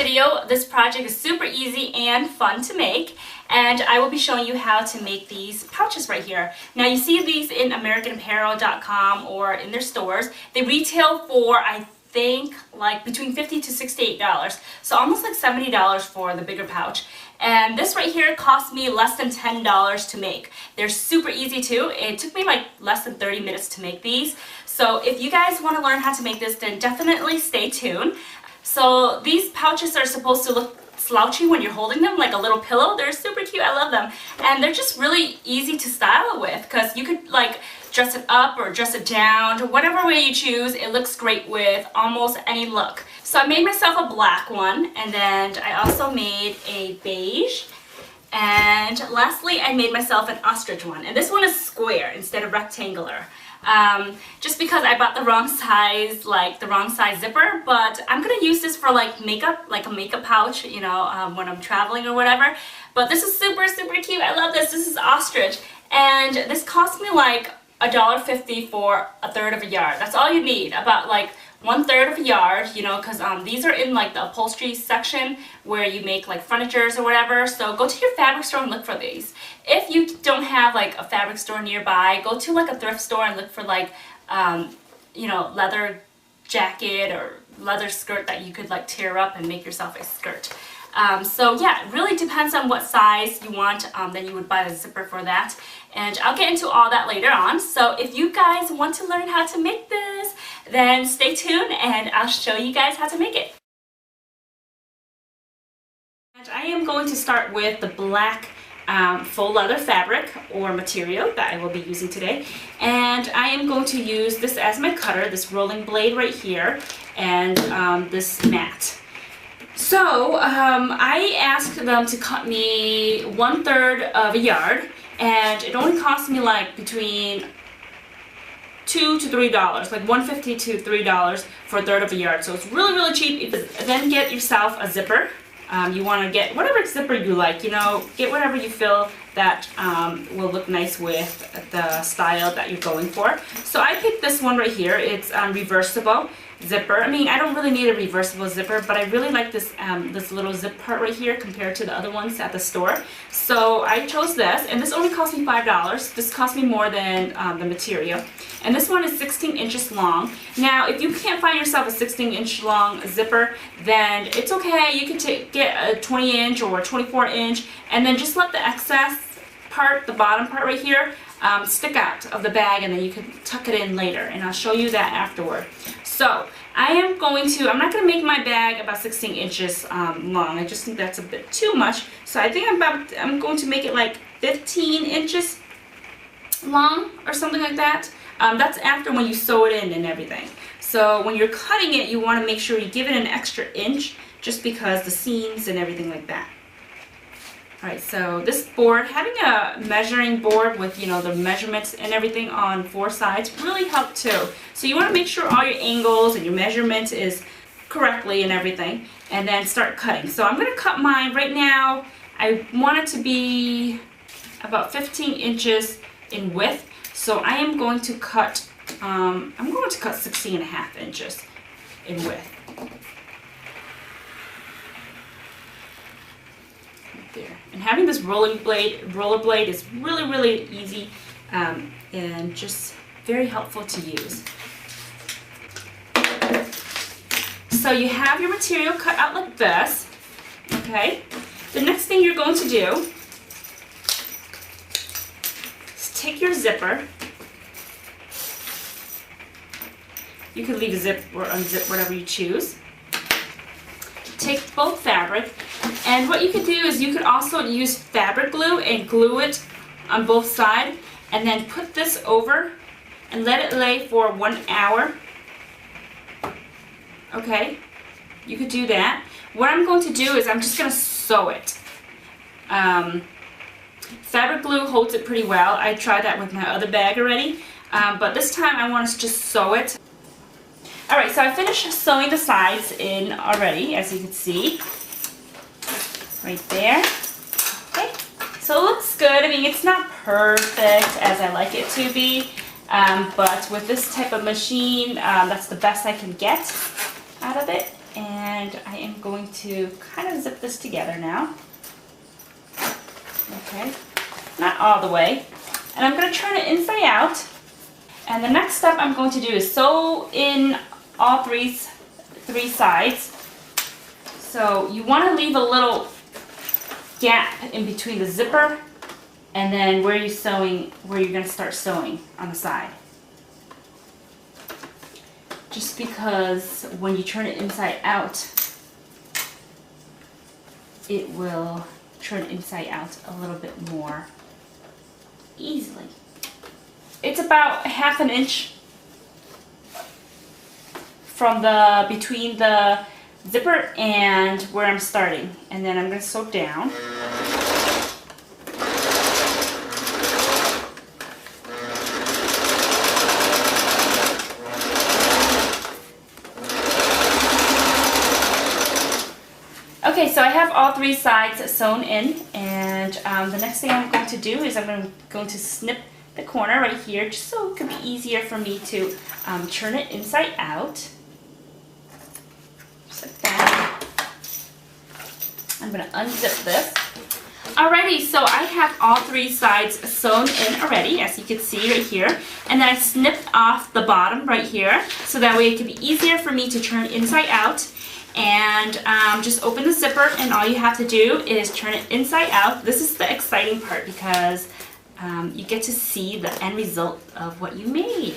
video. This project is super easy and fun to make, and I will be showing you how to make these pouches right here. Now you see these in AmericanApparel.com or in their stores. They retail for, I think, like between $50 to $68, so almost like $70 for the bigger pouch. And this right here cost me less than $10 to make. They're super easy too. It took me like less than 30 minutes to make these. So if you guys want to learn how to make this, then definitely stay tuned. So these pouches are supposed to look slouchy when you're holding them, like a little pillow. They're super cute. I love them. And they're just really easy to style it with, because you could like dress it up or dress it down, whatever way you choose. It looks great with almost any look. So I made myself a black one, and then I also made a beige, and lastly I made myself an ostrich one, and this one is square instead of rectangular. Just because I bought the wrong size, like the wrong size zipper, but I'm gonna use this for like makeup, like a makeup pouch, you know, when I'm traveling or whatever. But this is super cute. I love this. This is ostrich, and this cost me like $1.50 for a third of a yard. That's all you need, about like 1/3 of a yard, you know, because these are in like the upholstery section where you make like furnitures or whatever. So go to your fabric store and look for these. If you don't have like a fabric store nearby, go to like a thrift store and look for like you know, leather jacket or leather skirt that you could like tear up and make yourself a skirt. So yeah, it really depends on what size you want. Then you would buy a zipper for that, and I'll get into all that later on. So if you guys want to learn how to make this, then stay tuned and I'll show you guys how to make it. And I am going to start with the black faux leather fabric or material that I will be using today, and I am going to use this as my cutter, this rolling blade right here, and this mat. So I asked them to cut me 1/3 of a yard, and it only cost me like between $2 to $3, like $1.50 to $3 for a third of a yard. So it's really cheap. Then get yourself a zipper. You want to get whatever zipper you like, you know, get whatever you feel that will look nice with the style that you're going for. So I picked this one right here. It's reversible zipper. I mean, I don't really need a reversible zipper, but I really like this this little zip part right here compared to the other ones at the store. So I chose this, and this only cost me $5. This cost me more than the material. And this one is 16 inches long. Now, if you can't find yourself a 16-inch long zipper, then it's okay. You can get a 20-inch or a 24-inch, and then just let the excess part, the bottom part right here, stick out of the bag, and then you can tuck it in later, and I'll show you that afterward. So I'm not going to make my bag about 16 inches long. I just think that's a bit too much. So I think I'm going to make it like 15 inches long or something like that. That's after when you sew it in and everything. So when you're cutting it, you want to make sure you give it an extra inch, just because the seams and everything like that. Alright, so this board, having a measuring board with, you know, the measurements and everything on 4 sides really help too. So you want to make sure all your angles and your measurement is correctly and everything, and then start cutting. So I'm going to cut mine right now. I want it to be about 15 inches in width. So I am going to cut, I'm going to cut 16.5 inches in width. There. And having this roller blade is really easy and just very helpful to use. So you have your material cut out like this. Okay. The next thing you're going to do is take your zipper. You can leave a zip or unzip, whatever you choose. Take both fabric, and what you could do is you could also use fabric glue and glue it on both sides, and then put this over and let it lay for 1 hour. Okay, you could do that. What I'm going to do is I'm just going to sew it. Fabric glue holds it pretty well. I tried that with my other bag already, but this time I want to just sew it. Alright, so I finished sewing the sides in already, as you can see. Right there. Okay, so it looks good. I mean, it's not perfect as I like it to be, but with this type of machine, that's the best I can get out of it. And and I am going to kind of zip this together now. Okay, not all the way. And I'm going to turn it inside out. And the next step I'm going to do is sew in all three sides. So you want to leave a little gap in between the zipper and then where you're going to start sewing on the side. Just because when you turn it inside out, it will turn it inside out a little bit more easily. It's about 1/2 inch from between the zipper and where I'm starting, and then I'm going to sew down. Okay, so I have all three sides sewn in, and the next thing I'm going to do is I'm going to snip the corner right here, just so it could be easier for me to turn it inside out. Just like that. I'm going to unzip this. Alrighty, so I have all three sides sewn in already, as you can see right here. And then I snipped off the bottom right here, so that way it can be easier for me to turn inside out. And just open the zipper, and all you have to do is turn it inside out. This is the exciting part because you get to see the end result of what you made.